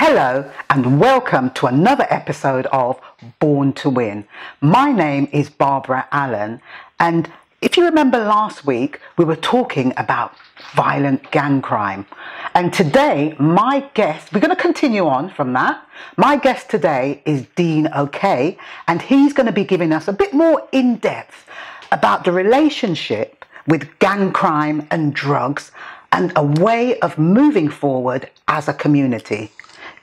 Hello and welcome to another episode of Born to Win. My name is Barbara Allan, and if you remember last week we were talking about violent gang crime, and today my guest, we're going to continue on from that. My guest today is Dean Okai, and he's going to be giving us a bit more in-depth about the relationship with gang crime and drugs and a way of moving forward as a community.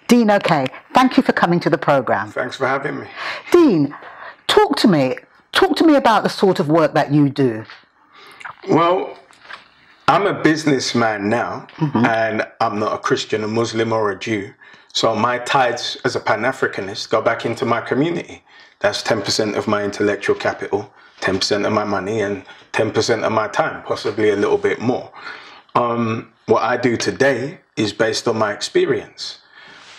Dean Okai, thank you for coming to the program. Thanks for having me. Dean, talk to me about the sort of work that you do. Well, I'm a businessman now, and I'm not a Christian, a Muslim, or a Jew. So my tithes as a Pan-Africanist go back into my community. That's 10% of my intellectual capital, 10% of my money, and 10% of my time, possibly a little bit more. What I do today is based on my experience.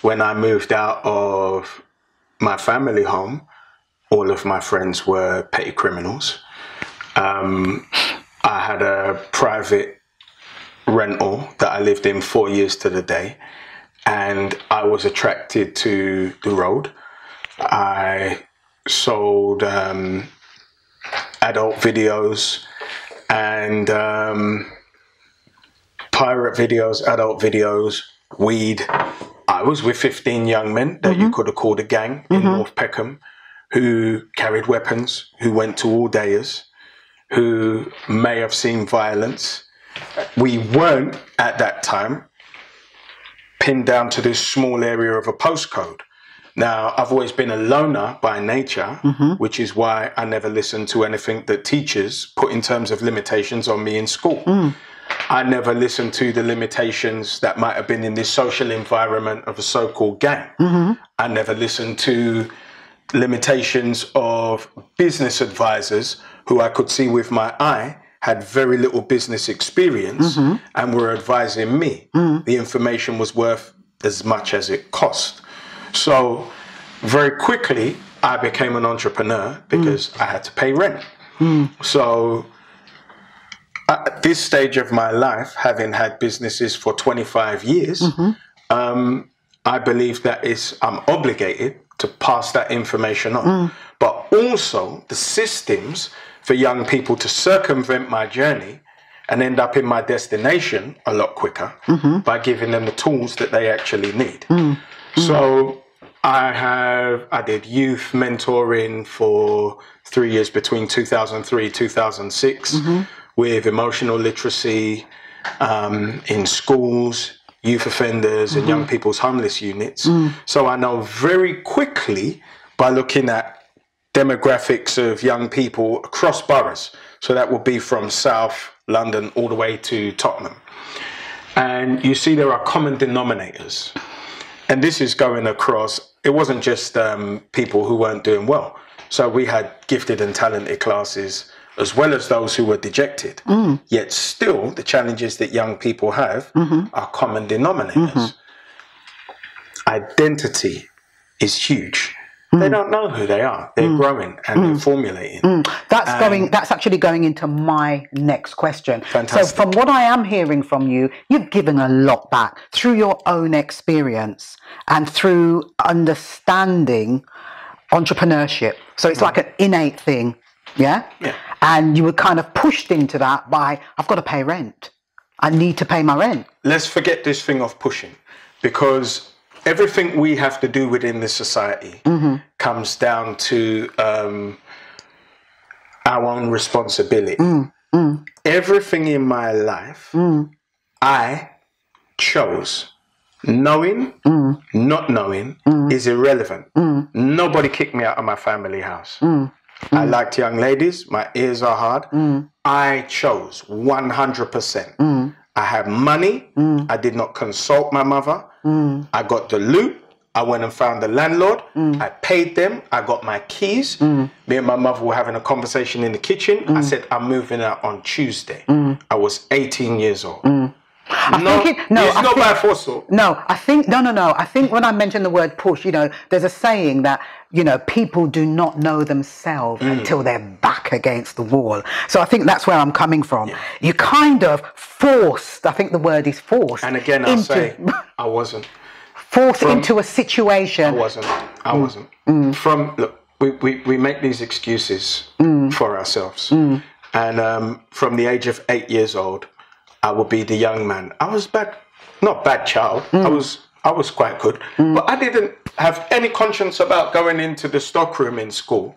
When I moved out of my family home, all of my friends were petty criminals. I had a private rental that I lived in 4 years to the day, and I was attracted to the road. I sold adult videos and pirate videos, adult videos, weed. I was with 15 young men that you could have called a gang in North Peckham, who carried weapons, who went to all-dayers, who may have seen violence. We weren't, at that time, pinned down to this small area of a postcode. Now, I've always been a loner by nature, which is why I never listened to anything that teachers put in terms of limitations on me in school. I never listened to the limitations that might have been in this social environment of a so-called gang. I never listened to limitations of business advisors who I could see with my eye had very little business experience and were advising me. The information was worth as much as it cost. So very quickly, I became an entrepreneur because I had to pay rent. So at this stage of my life, having had businesses for 25 years, I believe that I'm obligated to pass that information on. But also the systems for young people to circumvent my journey and end up in my destination a lot quicker by giving them the tools that they actually need. So I did youth mentoring for 3 years between 2003 2006 with emotional literacy in schools, youth offenders and young people's homeless units. So I know very quickly by looking at demographics of young people across boroughs. So that would be from South London all the way to Tottenham. And you see there are common denominators. And this is going across, it wasn't just people who weren't doing well. So we had gifted and talented classes as well as those who were dejected. Yet still, the challenges that young people have are common denominators. Identity is huge. They don't know who they are. They're growing and they're formulating. That's actually going into my next question. Fantastic. So from what I am hearing from you, you've given a lot back through your own experience and through understanding entrepreneurship. So it's like an innate thing. Yeah? And you were kind of pushed into that by, I've got to pay rent. I need to pay my rent. Let's forget this thing of pushing, because everything we have to do within this society comes down to our own responsibility. Everything in my life, I chose. Knowing, not knowing is irrelevant. Nobody kicked me out of my family house. I liked young ladies. My ears are hard. I chose 100%. I had money. I did not consult my mother. I got the loot. I went and found the landlord. I paid them. I got my keys. Me and my mother were having a conversation in the kitchen. I said, I'm moving out on Tuesday. I was 18 years old. I think when I mention the word push, there's a saying that, people do not know themselves until they're back against the wall. So I think that's where I'm coming from. Yeah. You kind of forced, I think the word is forced. And again, I'll say, I wasn't. forced into a situation. I wasn't. Look, we make these excuses for ourselves. And from the age of 8 years old, I would be the young man. I was not bad child. I was quite good, but I didn't have any conscience about going into the stockroom in school,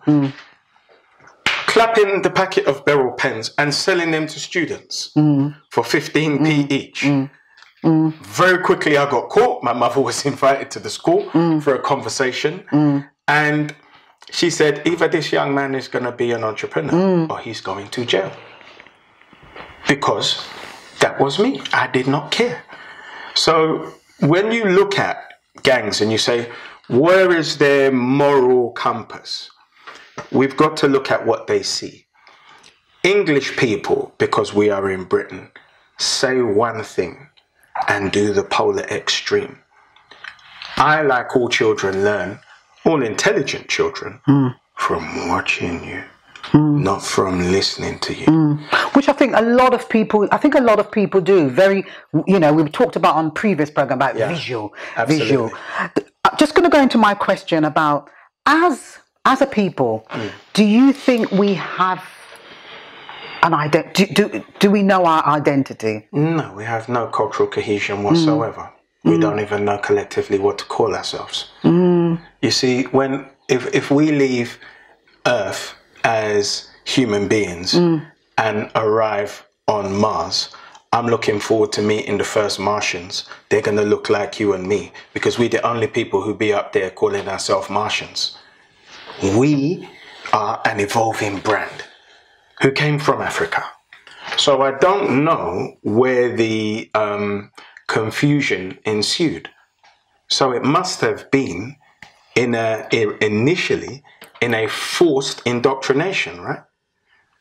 clapping the packet of Beryl pens and selling them to students for 15p each. Very quickly I got caught. My mother was invited to the school for a conversation, and she said, either this young man is going to be an entrepreneur or he's going to jail. Because that was me. I did not care. So when you look at gangs and you say, where is their moral compass? We've got to look at what they see. English people, because we are in Britain, say one thing and do the polar extreme. I, like all children, learn, all intelligent children, from watching you, not from listening to you. Which I think a lot of people do. Very, we've talked about on previous program about visual. I'm just going to go into my question about, as a people, do you think we have an identity? Do we know our identity? No, we have no cultural cohesion whatsoever. We don't even know collectively what to call ourselves. You see, if we leave Earth as human beings and arrive on Mars, I'm looking forward to meeting the first Martians. They're going to look like you and me, because we're the only people who be up there calling ourselves Martians. We are an evolving brand who came from Africa. So I don't know where the confusion ensued. So it must have been initially in a forced indoctrination, right?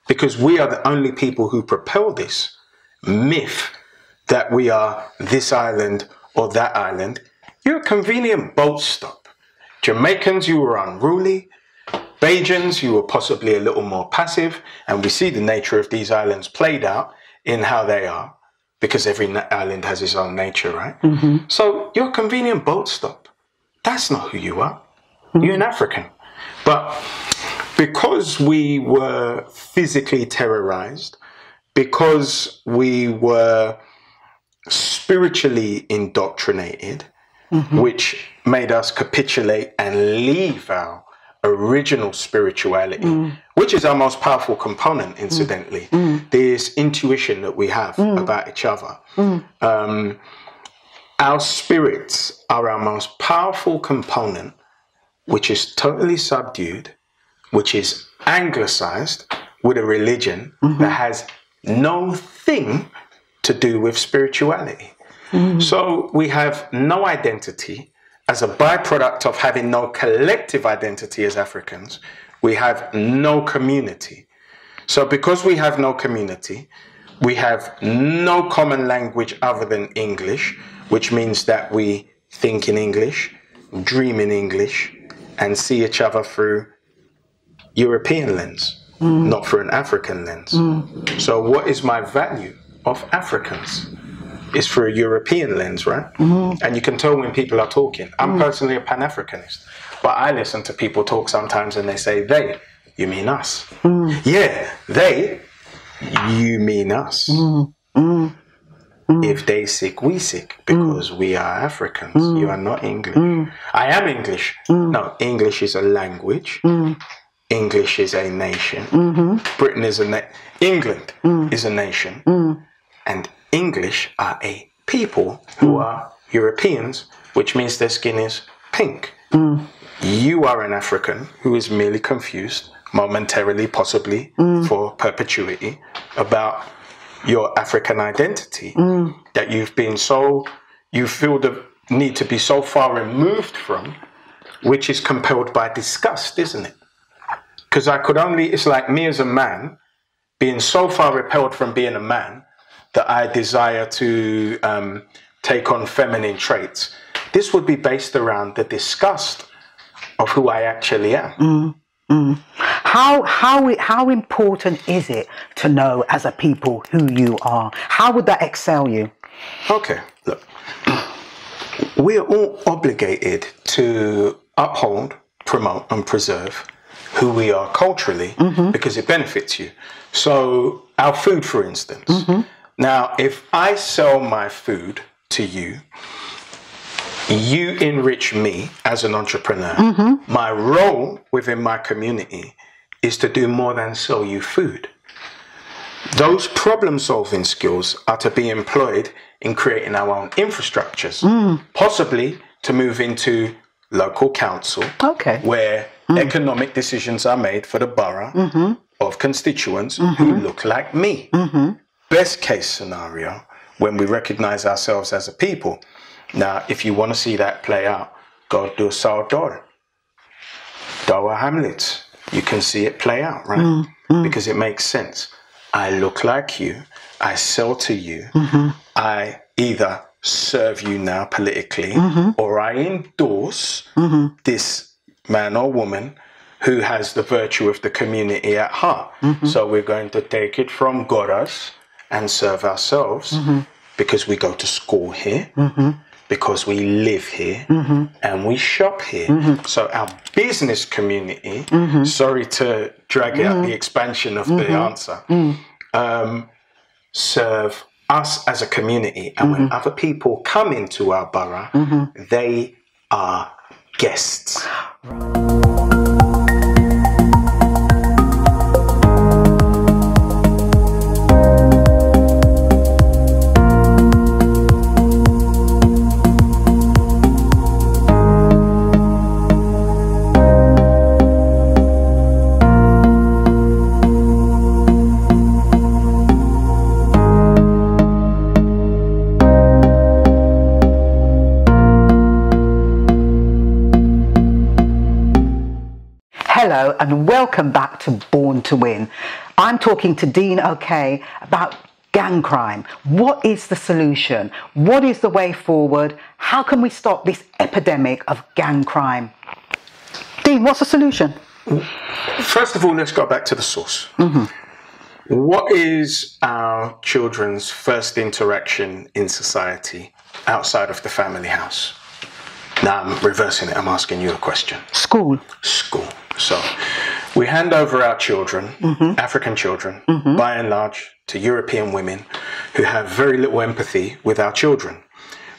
Because we are the only people who propel this myth that we are this island or that island. You're a convenient boat stop. Jamaicans, you were unruly. Bajans, you were possibly a little more passive. And we see the nature of these islands played out in how they are, because every island has its own nature, right? So you're a convenient boat stop. That's not who you are. You're an African. But because we were physically terrorized, because we were spiritually indoctrinated, which made us capitulate and leave our original spirituality, which is our most powerful component, incidentally, this intuition that we have about each other. Our spirits are our most powerful component, which is totally subdued, which is anglicized with a religion that has no thing to do with spirituality. So we have no identity. As a byproduct of having no collective identity as Africans, we have no community. So because we have no community, we have no common language other than English, which means that we think in English, dream in English, and see each other through European lens, not through an African lens. So what is my value of Africans? Is through a European lens, right? And you can tell when people are talking. I'm personally a Pan-Africanist, but I listen to people talk sometimes and they say, they, you mean us. Yeah, they, you mean us. If they sick, we sick, because we are Africans. You are not English. I am English. No, English is a language. English is a nation. Britain is England is a nation. And English are a people who are Europeans, which means their skin is pink. You are an African who is merely confused, momentarily, possibly, for perpetuity, about your African identity, that you feel the need to be so far removed from, which is compelled by disgust, isn't it? Because it's like me as a man, being so far repelled from being a man, that I desire to take on feminine traits. This would be based around the disgust of who I actually am. How important is it to know as a people who you are? How would that excel you? Okay, look. we're all obligated to uphold, promote and preserve who we are culturally because it benefits you. So our food, for instance. Now, if I sell my food to you, you enrich me as an entrepreneur. My role within my community is to do more than sell you food. Those problem-solving skills are to be employed in creating our own infrastructures, possibly to move into local council, where economic decisions are made for the borough of constituents who look like me. Best case scenario, when we recognize ourselves as a people. Now, if you want to see that play out, go do Saldor, Doha Hamlets. You can see it play out, right? Because it makes sense. I look like you, I sell to you, I either serve you now politically, or I endorse this man or woman who has the virtue of the community at heart. So we're going to take it from Goras and serve ourselves because we go to school here, because we live here, and we shop here. So our business community, sorry to drag out the expansion of the answer, serve us as a community. And when other people come into our borough, they are guests. Hello and welcome back to Born to Win. I'm talking to Dean Okai about gang crime. What is the solution? What is the way forward? How can we stop this epidemic of gang crime? Dean, what's the solution? First of all, let's go back to the source. What is our children's first interaction in society outside of the family house? Now I'm reversing it, I'm asking you a question. School. School. So we hand over our children, African children, by and large, to European women who have very little empathy with our children,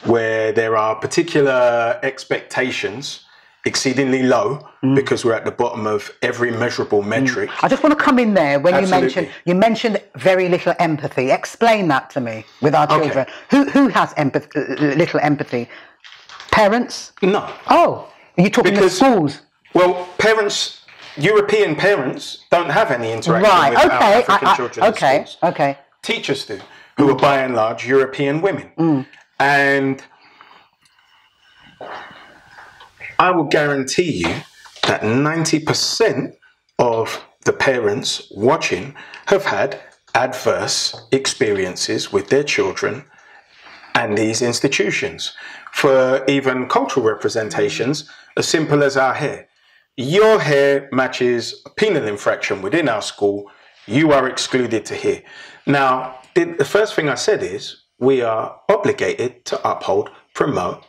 where there are particular expectations exceedingly low because we're at the bottom of every measurable metric. I just want to come in there when Absolutely. you mentioned very little empathy. Explain that to me with our children. Who has little empathy? Parents? No. Oh, are you talking Because- the schools? Well, parents, European parents don't have any interaction with our African children in schools. Okay. Teachers do, who are by and large European women. And I will guarantee you that 90% of the parents watching have had adverse experiences with their children and these institutions. For even cultural representations, as simple as our hair. Your hair matches a penal infraction within our school, you are excluded to here. Now, the first thing I said is we are obligated to uphold, promote,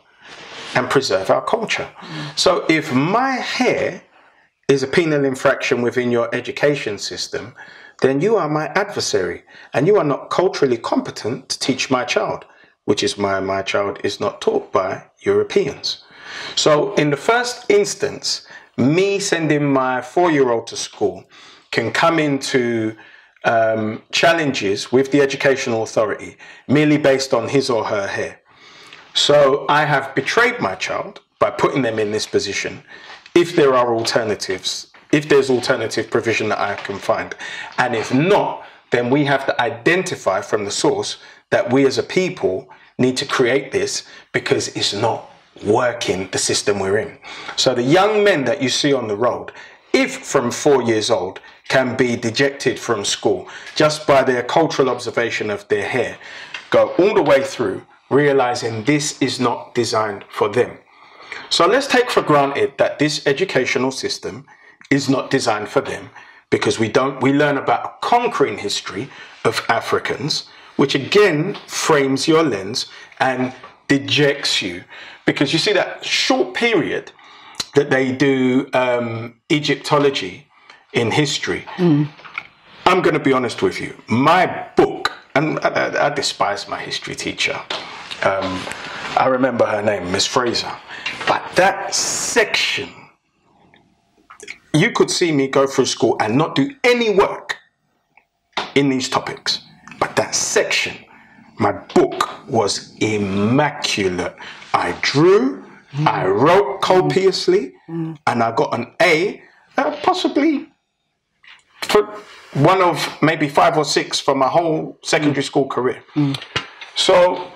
and preserve our culture. So if my hair is a penal infraction within your education system, then you are my adversary and you are not culturally competent to teach my child, which is why my child is not taught by Europeans. So in the first instance, me sending my 4-year-old to school can come into challenges with the educational authority merely based on his or her hair. So I have betrayed my child by putting them in this position. If there are alternatives, if there's alternative provision that I can find, and if not, then we have to identify from the source that we as a people need to create this because it's not working, the system we're in. So the young men that you see on the road, if from 4 years old, can be dejected from school just by their cultural observation of their hair, go all the way through, realizing this is not designed for them. So let's take for granted that this educational system is not designed for them because we learn about a conquering history of Africans, which again frames your lens and dejects you Because you see that short period that they do Egyptology in history. I'm going to be honest with you. My book, and I despise my history teacher. I remember her name, Miss Fraser. But that section, you could see me go through school and not do any work in these topics. But that section, my book was immaculate. I drew, I wrote copiously, and I got an A, possibly for one of maybe 5 or 6 for my whole secondary school career. So,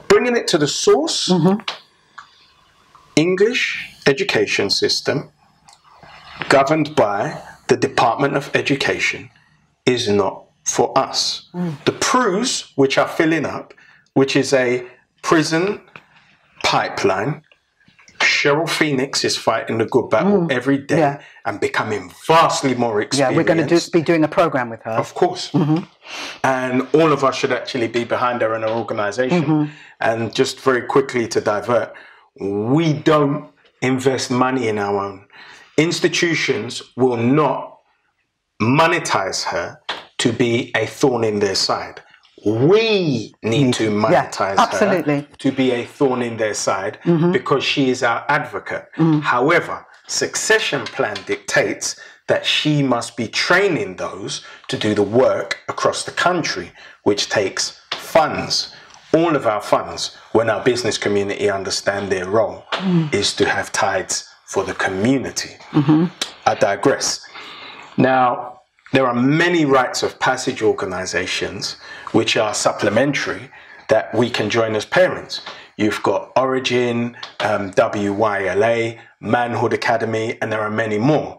bringing it to the source, English education system governed by the Department of Education is not for us. The PRUs, which are filling up, which is a prison pipeline, Cheryl Phoenix is fighting the good battle every day and becoming vastly more experienced. Yeah, we're going to be doing a program with her. Of course. And all of us should actually be behind her in our organization. And just very quickly to divert, we don't invest money in our own. Institutions will not monetize her to be a thorn in their side. We need to monetize her to be a thorn in their side because she is our advocate. However, succession plan dictates that she must be training those to do the work across the country, which takes funds. All of our funds, when our business community understand their role, is to have tides for the community. I digress. Now, there are many rites of passage organizations which are supplementary that we can join as parents. You've got Origin, WYLA, Manhood Academy, and there are many more.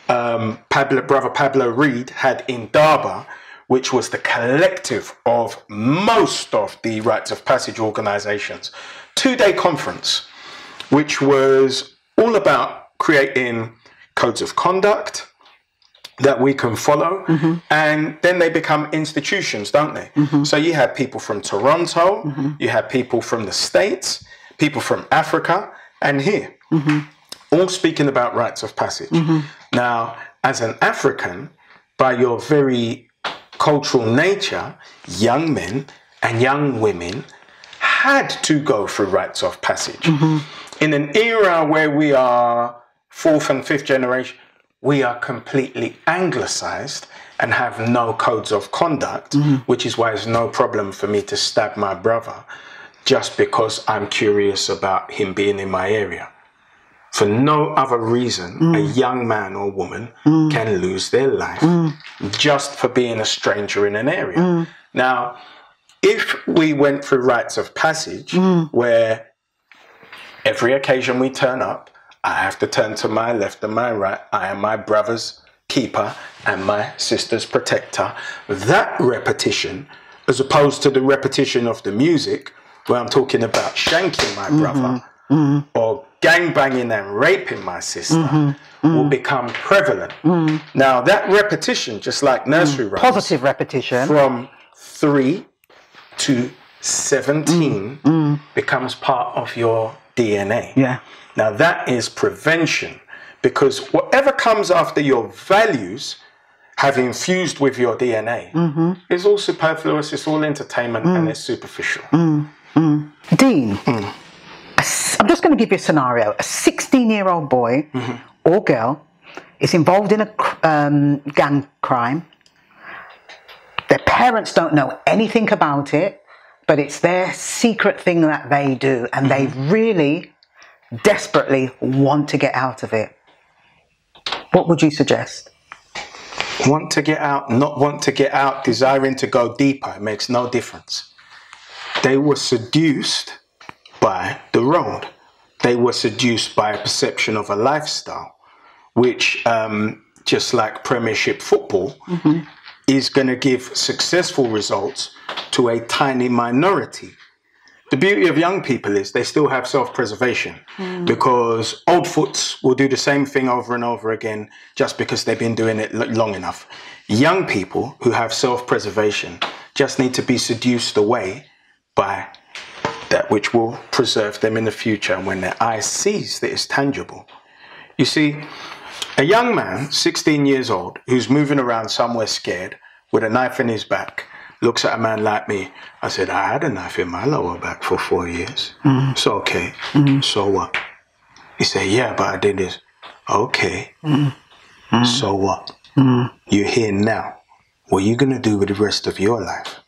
Brother Pablo Reed had Indaba, which was the collective of most of the rites of passage organizations. 2-day conference, which was all about creating codes of conduct that we can follow, and then they become institutions, don't they? So you had people from Toronto, you had people from the States, people from Africa, and here, all speaking about rites of passage. Now, as an African, by your very cultural nature, young men and young women had to go through rites of passage. In an era where we are 4th and 5th generation, we are completely anglicized and have no codes of conduct, which is why it's no problem for me to stab my brother just because I'm curious about him being in my area. For no other reason, a young man or woman can lose their life just for being a stranger in an area. Now, if we went through rites of passage where every occasion we turn up, I have to turn to my left and my right. I am my brother's keeper and my sister's protector. That repetition, as opposed to the repetition of the music, where I'm talking about shanking my brother or gangbanging and raping my sister, will become prevalent. Now, that repetition, just like nursery rhymes, positive repetition, from 3 to 17 becomes part of your DNA. Now that is prevention, because whatever comes after your values have infused with your DNA is all superfluous, it's all entertainment and it's superficial. Dean, I'm just going to give you a scenario. A 16-year-old boy or girl is involved in a gang crime. Their parents don't know anything about it, but it's their secret thing that they do, and they really desperately want to get out of it. What would you suggest? Want to get out, not want to get out, desiring to go deeper, it makes no difference. They were seduced by the road. They were seduced by a perception of a lifestyle, which, just like Premiership football, is going to give successful results to a tiny minority. The beauty of young people is they still have self-preservation, because old foots will do the same thing over and over again just because they've been doing it long enough. Young people who have self-preservation just need to be seduced away by that which will preserve them in the future, and when their eyes sees that it's tangible. You see, a young man, 16 years old, who's moving around somewhere scared with a knife in his back, looks at a man like me. I said, I had a knife in my lower back for 4 years. It's okay. So what? He said, yeah, but I did this. Okay. So what? You're here now. What are you going to do with the rest of your life?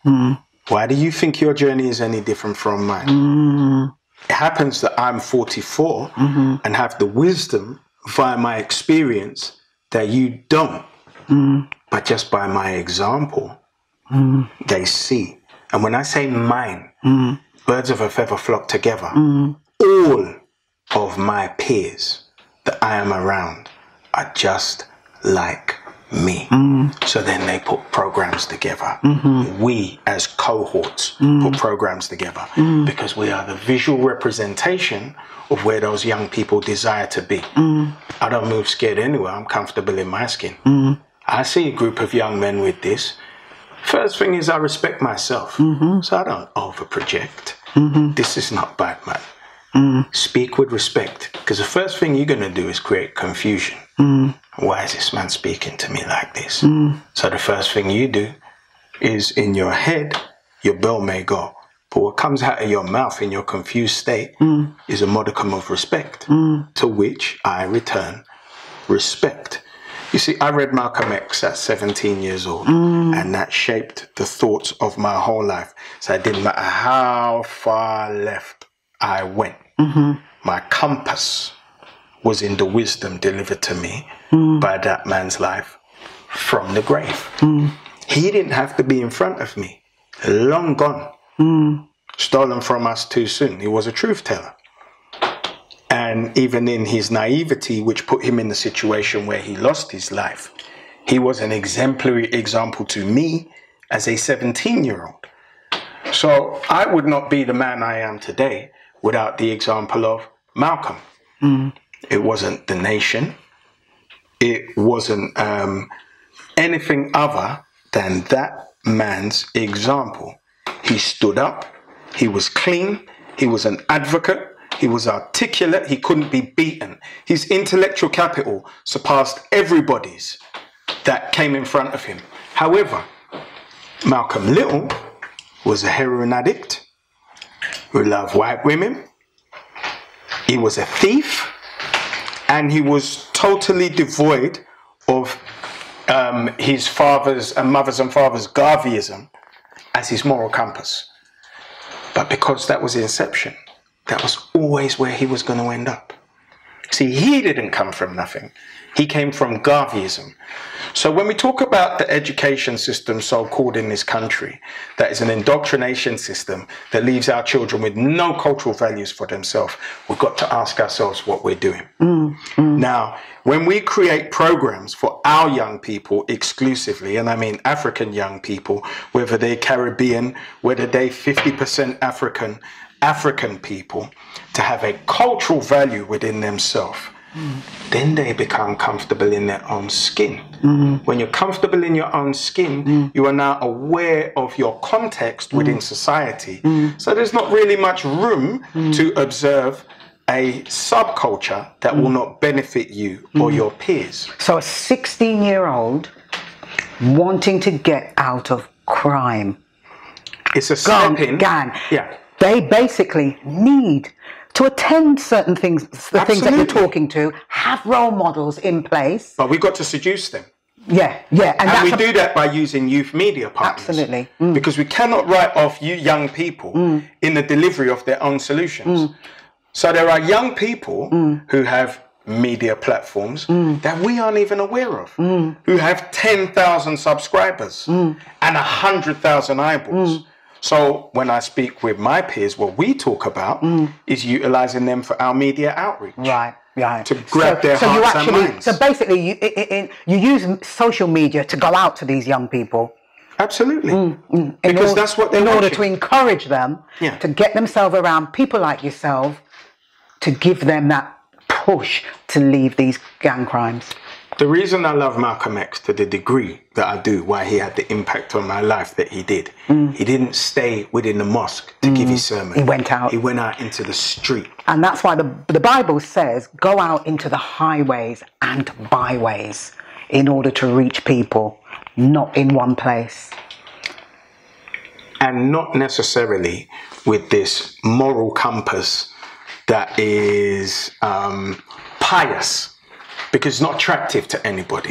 Why do you think your journey is any different from mine? It happens that I'm 44 and have the wisdom via my experience that you don't. But just by my example, they see. And when I say mine, birds of a feather flock together. All of my peers that I am around are just like me. So then they put programs together. We as cohorts put programs together because we are the visual representation of where those young people desire to be. I don't move scared anywhere. I'm comfortable in my skin. I see a group of young men with this. First thing is I respect myself. So I don't over project. This is not bad, man. Speak with respect, because the first thing you're going to do is create confusion. Why is this man speaking to me like this? So the first thing you do is, in your head, your bell may go, but what comes out of your mouth in your confused state is a modicum of respect, to which I return respect. You see, I read Malcolm X at 17 years old, and that shaped the thoughts of my whole life. So it didn't matter how far left I went. My compass was in the wisdom delivered to me by that man's life from the grave. He didn't have to be in front of me. Long gone. Stolen from us too soon. He was a truth teller. And even in his naivety, which put him in the situation where he lost his life, he was an exemplary example to me as a 17-year-old. So I would not be the man I am today without the example of Malcolm. It wasn't the nation. It wasn't anything other than that man's example. He stood up. He was clean. He was an advocate. He was articulate. He couldn't be beaten. His intellectual capital surpassed everybody's that came in front of him. However, Malcolm Little was a heroin addict who loved white women. He was a thief, and he was totally devoid of his father's and mother's and father's Garveyism as his moral compass. But because that was the inception, that was always where he was going to end up. See, he didn't come from nothing. He came from Garveyism. So when we talk about the education system so-called in this country, that is an indoctrination system that leaves our children with no cultural values for themselves, we've got to ask ourselves what we're doing. Now, when we create programs for our young people exclusively, and I mean African young people, whether they're Caribbean, whether they're 50% African people, to have a cultural value within themselves, then they become comfortable in their own skin. When you're comfortable in your own skin, you are now aware of your context within society. So there's not really much room to observe a subculture that will not benefit you or your peers. So a 16-year-old wanting to get out of crime. It's a stepping gang. Yeah. They basically need to attend certain things, the things that you're talking to, have role models in place. But we've got to seduce them. Yeah. And we do that by using youth media partners. Absolutely. Because we cannot write off you young people in the delivery of their own solutions. So there are young people who have media platforms that we aren't even aware of, who have 10,000 subscribers and 100,000 eyeballs. So when I speak with my peers, what we talk about is utilizing them for our media outreach. Right. To grab their hearts and minds. So basically, you use social media to go out to these young people. Absolutely. Because that's what they're in order watching. to encourage them to get themselves around people like yourself, to give them that push to leave these gang crimes. The reason I love Malcolm X to the degree that I do, why he had the impact on my life that he did, he didn't stay within the mosque to give his sermon. He went out. He went out into the street. And that's why the Bible says, go out into the highways and byways in order to reach people, not in one place. And not necessarily with this moral compass that is pious, because it's not attractive to anybody.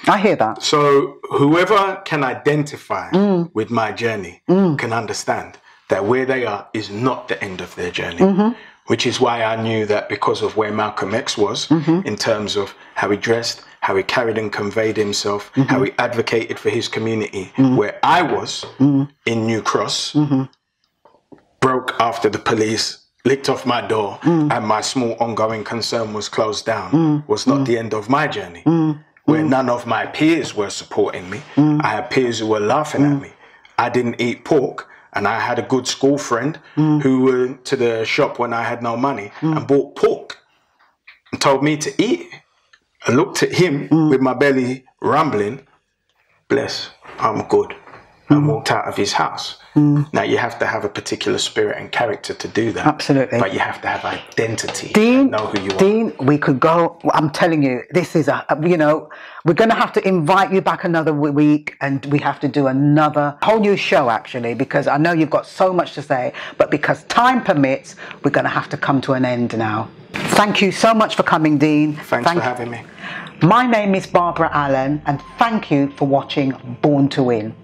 I hear that. So whoever can identify with my journey can understand that where they are is not the end of their journey. Which is why I knew that because of where Malcolm X was, in terms of how he dressed, how he carried and conveyed himself, how he advocated for his community, where I was in New Cross, broke after the police licked off my door and my small ongoing concern was closed down, was not the end of my journey. Where none of my peers were supporting me. I had peers who were laughing at me. I didn't eat pork, and I had a good school friend who went to the shop when I had no money and bought pork and told me to eat it. I looked at him with my belly rumbling, bless, I'm good, and walked out of his house. Now, you have to have a particular spirit and character to do that. Absolutely. But you have to have identity. Dean, know who you are. Dean, we could go, I'm telling you, this is you know, we're going to have to invite you back another week, and we have to do another whole new show, actually, because I know you've got so much to say, but because time permits, we're going to have to come to an end now. Thank you so much for coming, Dean. Thanks for having me. My name is Barbara Allan, and thank you for watching Born to Win.